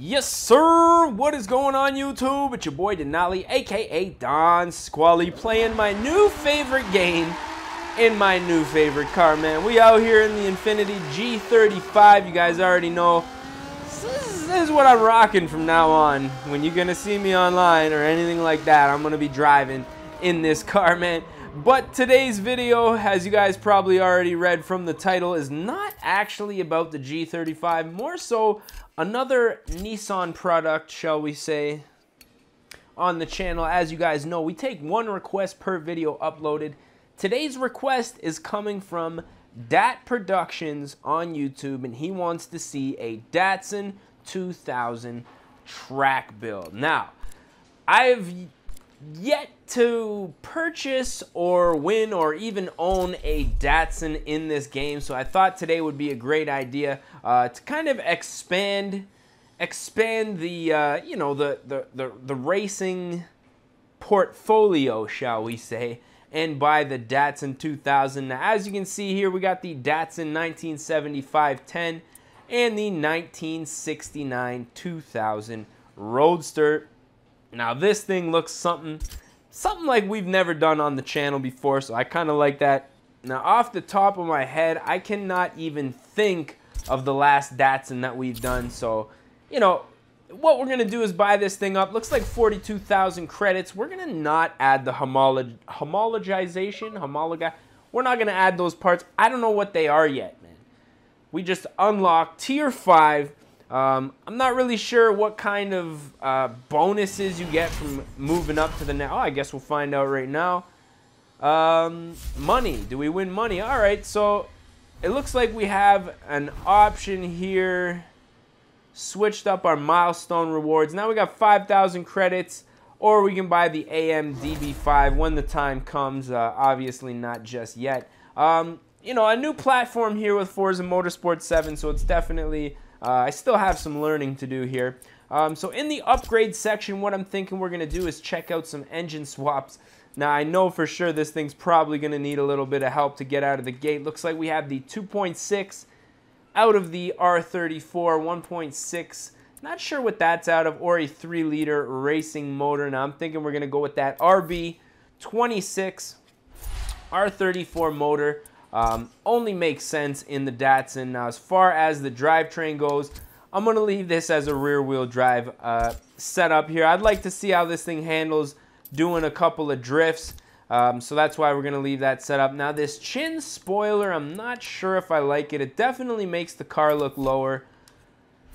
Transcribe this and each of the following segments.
Yes, sir. What is going on, YouTube? It's your boy Denali, aka Don Squally, playing my new favorite game in my new favorite car, man. We out here in the Infiniti G35. You guys already know this is what I'm rocking from now on. When you're gonna see me online or anything like that, I'm gonna be driving in this car, man. But today's video, as you guys probably already read from the title, is not actually about the G35, more so another Nissan product, shall we say, on the channel. As you guys know, we take one request per video uploaded. Today's request is coming from Dat Productions on YouTube, and he wants to see a Datsun 2000 track build. Now, I've yet to purchase or win or even own a Datsun in this game, so I thought today would be a great idea to kind of expand the you know, the racing portfolio, shall we say, and buy the Datsun 2000. Now, as you can see here, we got the Datsun 1975-10 and the 1969 2000 Roadster. Now, this thing looks something like we've never done on the channel before, so I kind of like that. Now, off the top of my head, I cannot even think of the last Datsun that we've done, so, you know, what we're going to do is buy this thing up. Looks like 42,000 credits. We're going to not add the homologization. We're not going to add those parts. I don't know what they are yet, man. We just unlocked Tier 5. I'm not really sure what kind of bonuses you get from moving up to the next. Oh, I guess we'll find out right now. Money. Do we win money? All right, so it looks like we have an option here. Switched up our milestone rewards. Now we got 5,000 credits, or we can buy the AMDB5 when the time comes. Obviously not just yet. You know, a new platform here with Forza Motorsport 7, so it's definitely... I still have some learning to do here. So in the upgrade section, what I'm thinking we're going to do is check out some engine swaps. Now, I know for sure this thing's probably going to need a little bit of help to get out of the gate. Looks like we have the 2.6 out of the R34, 1.6. Not sure what that's out of, or a 3-liter racing motor. Now, I'm thinking we're going to go with that RB26 R34 motor. Only makes sense in the Datsun. Now, as far as the drivetrain goes, I'm going to leave this as a rear-wheel drive setup here. I'd like to see how this thing handles doing a couple of drifts, so that's why we're going to leave that set up. Now, this chin spoiler, I'm not sure if I like it. It definitely makes the car look lower,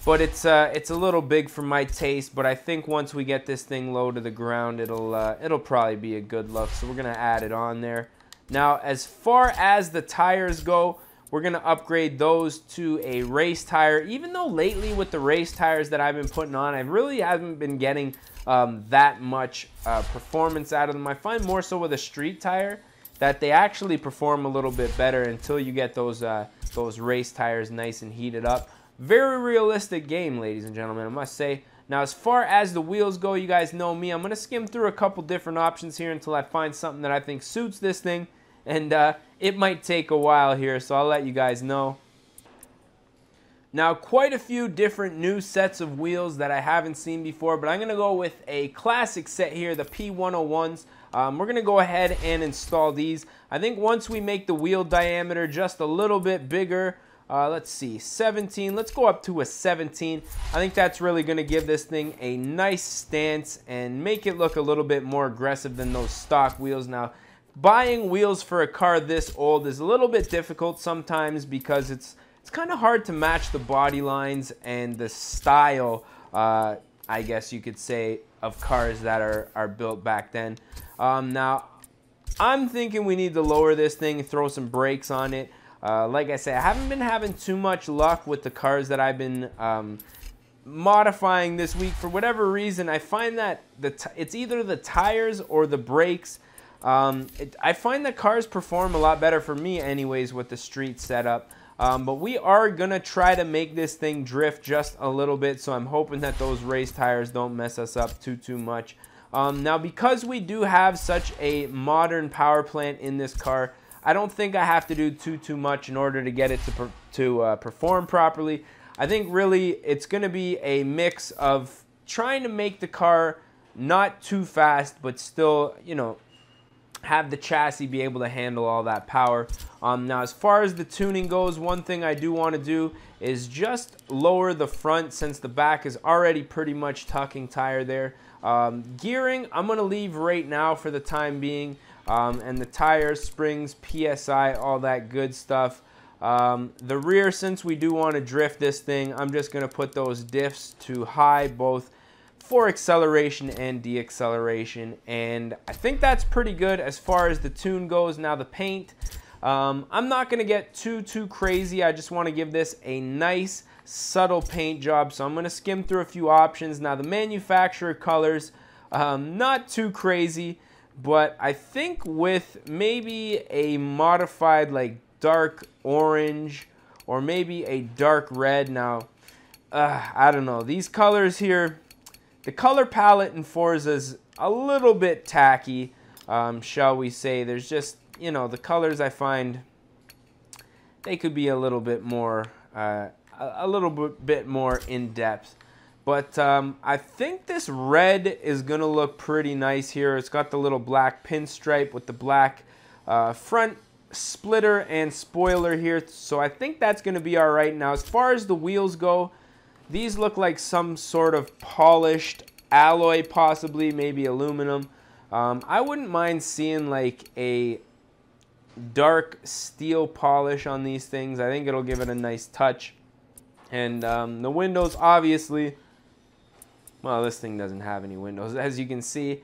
but it's a little big for my taste. But I think once we get this thing low to the ground, it'll probably be a good look, so we're going to add it on there. Now, as far as the tires go, we're going to upgrade those to a race tire. Even though lately with the race tires that I've been putting on, I really haven't been getting that much performance out of them. I find more so with a street tire that they actually perform a little bit better until you get those race tires nice and heated up. Very realistic game, ladies and gentlemen, I must say. Now, as far as the wheels go, you guys know me. I'm going to skim through a couple different options here until I find something that I think suits this thing. And it might take a while here, so I'll let you guys know. Now, quite a few different new sets of wheels that I haven't seen before, but I'm going to go with a classic set here, the P101s. We're going to go ahead and install these. I think once we make the wheel diameter just a little bit bigger, let's see, 17. Let's go up to a 17. I think that's really going to give this thing a nice stance and make it look a little bit more aggressive than those stock wheels. Now, buying wheels for a car this old is a little bit difficult sometimes because it's kind of hard to match the body lines and the style, I guess you could say, of cars that are built back then. Now, I'm thinking we need to lower this thing and throw some brakes on it. Like I say, I haven't been having too much luck with the cars that I've been modifying this week. For whatever reason, I find that it's either the tires or the brakes. I find that cars perform a lot better for me anyways with the street setup. But we are going to try to make this thing drift just a little bit, so I'm hoping that those race tires don't mess us up too much. Now, because we do have such a modern power plant in this car, I don't think I have to do too much in order to get it to perform properly. I think really it's going to be a mix of trying to make the car not too fast, but still, you know, have the chassis be able to handle all that power. Now, as far as the tuning goes, one thing I do want to do is just lower the front, since the back is already pretty much tucking tire there. Gearing, I'm going to leave right now for the time being. And the tires, springs, PSI, all that good stuff. The rear, since we do want to drift this thing, I'm just going to put those diffs to high, both for acceleration and deacceleration, and I think that's pretty good as far as the tune goes. Now the paint, I'm not going to get too crazy. I just want to give this a nice subtle paint job, so I'm going to skim through a few options. Now the manufacturer colors, not too crazy, but I think with maybe a modified like dark orange or maybe a dark red. Now I don't know, these colors here, the color palette in Forza is a little bit tacky, shall we say. There's just, you know, the colors, I find they could be a little bit more more in depth. But I think this red is gonna look pretty nice here. It's got the little black pinstripe with the black front splitter and spoiler here, so I think that's gonna be all right. Now, as far as the wheels go, these look like some sort of polished alloy, possibly, maybe aluminum. I wouldn't mind seeing like a dark steel polish on these things. I think it'll give it a nice touch. And the windows, obviously, well, this thing doesn't have any windows, as you can see.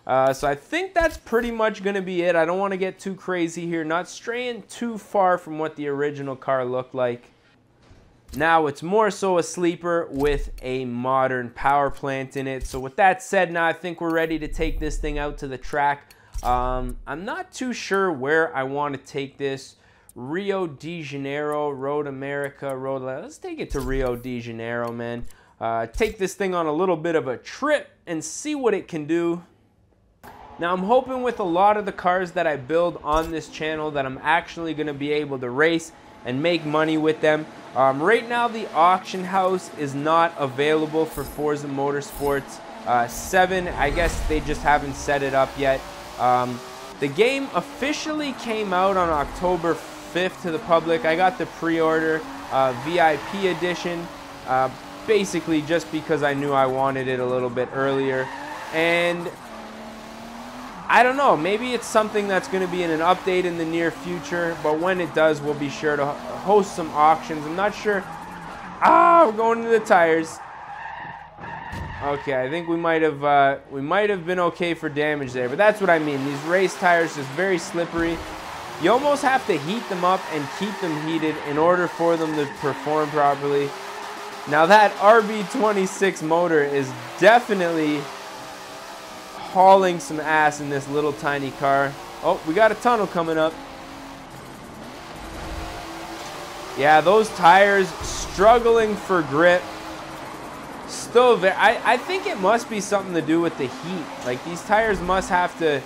So I think that's pretty much going to be it. I don't want to get too crazy here, not straying too far from what the original car looked like. Now it's more so a sleeper with a modern power plant in it. So with that said, now I think we're ready to take this thing out to the track. I'm not too sure where I want to take this. Rio de Janeiro, Road America, let's take it to Rio de Janeiro, man. Take this thing on a little bit of a trip and see what it can do. Now I'm hoping with a lot of the cars that I build on this channel that I'm actually going to be able to race and make money with them. Right now the auction house is not available for Forza Motorsport 7. I guess they just haven't set it up yet. The game officially came out on October 5th to the public. I got the pre-order VIP edition, basically just because I knew I wanted it a little bit earlier. And I don't know, maybe it's something that's going to be in an update in the near future, but when it does, we'll be sure to host some auctions. I'm not sure. We're going into the tires. Okay, I think we might have been okay for damage there, but that's what I mean. These race tires just very slippery. You almost have to heat them up and keep them heated in order for them to perform properly. Now that RB26 motor is definitely hauling some ass in this little tiny car. Oh, we got a tunnel coming up. Yeah, those tires struggling for grip. Still very, I think it must be something to do with the heat. Like, these tires must have to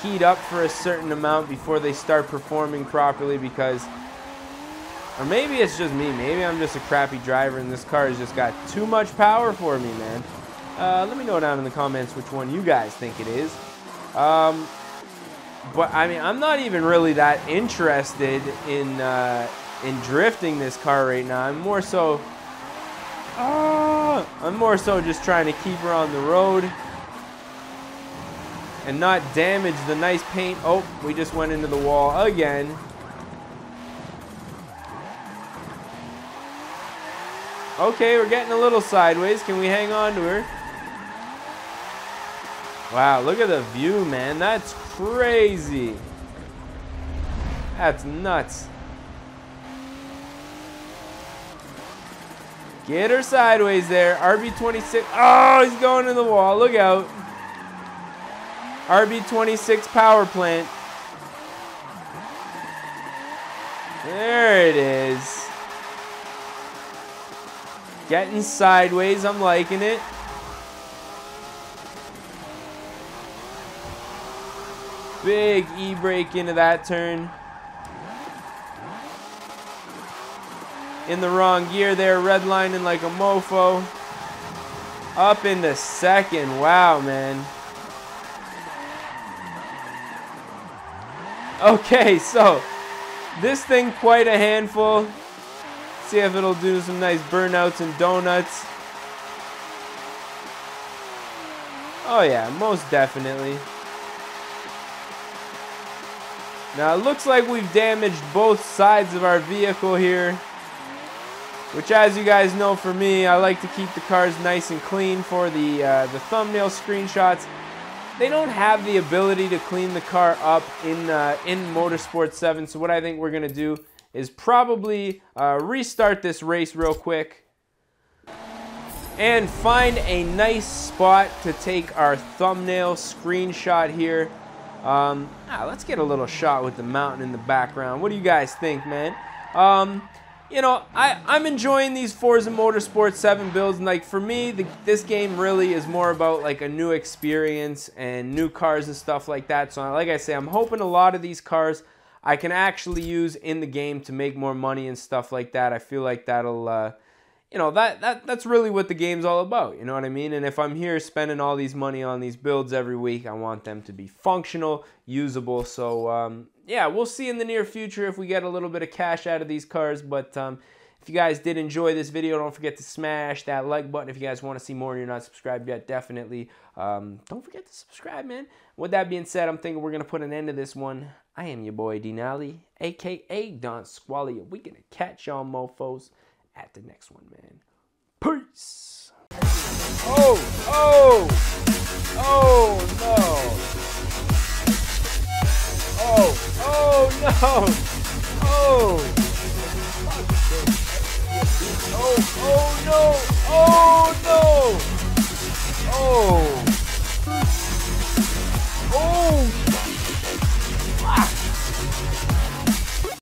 heat up for a certain amount before they start performing properly, because, or maybe it's just me. Maybe I'm just a crappy driver and this car has just got too much power for me, man. Let me know down in the comments which one you guys think it is. But I mean, I'm not even really that interested in drifting this car right now. I'm more so just trying to keep her on the road and not damage the nice paint. Oh, we just went into the wall again. Okay, we're getting a little sideways. Can we hang on to her? Wow, look at the view, man. That's crazy. That's nuts. Get her sideways there. RB26. Oh, he's going in the wall. Look out. RB26 power plant. There it is. Getting sideways. I'm liking it. Big E-brake into that turn. in the wrong gear there, redlining like a mofo. Up into second. Wow, man. Okay, so this thing quite a handful. See if it'll do some nice burnouts and donuts. Oh yeah, most definitely. Now it looks like we've damaged both sides of our vehicle here, which, as you guys know, for me, I like to keep the cars nice and clean for the thumbnail screenshots. They don't have the ability to clean the car up in Motorsport 7, so what I think we're going to do is probably restart this race real quick and find a nice spot to take our thumbnail screenshot here. Let's get a little shot with the mountain in the background. What do you guys think, man? You know, I'm enjoying these Forza Motorsport 7 builds, and like for me, this game really is more about like a new experience and new cars and stuff like that. So like I say, I'm hoping a lot of these cars I can actually use in the game to make more money and stuff like that. I feel like that'll, you know, that's really what the game's all about, you know what I mean? And if I'm here spending all these money on these builds every week, I want them to be functional, usable. So yeah, we'll see in the near future if we get a little bit of cash out of these cars. But if you guys did enjoy this video, don't forget to smash that like button. If you guys want to see more and you're not subscribed yet, definitely don't forget to subscribe, man. With that being said, I'm thinking we're going to put an end to this one. I am your boy, Denali, a.k.a. Don Squally. We're going to catch y'all mofos at the next one, man. Peace. Oh no. Oh no.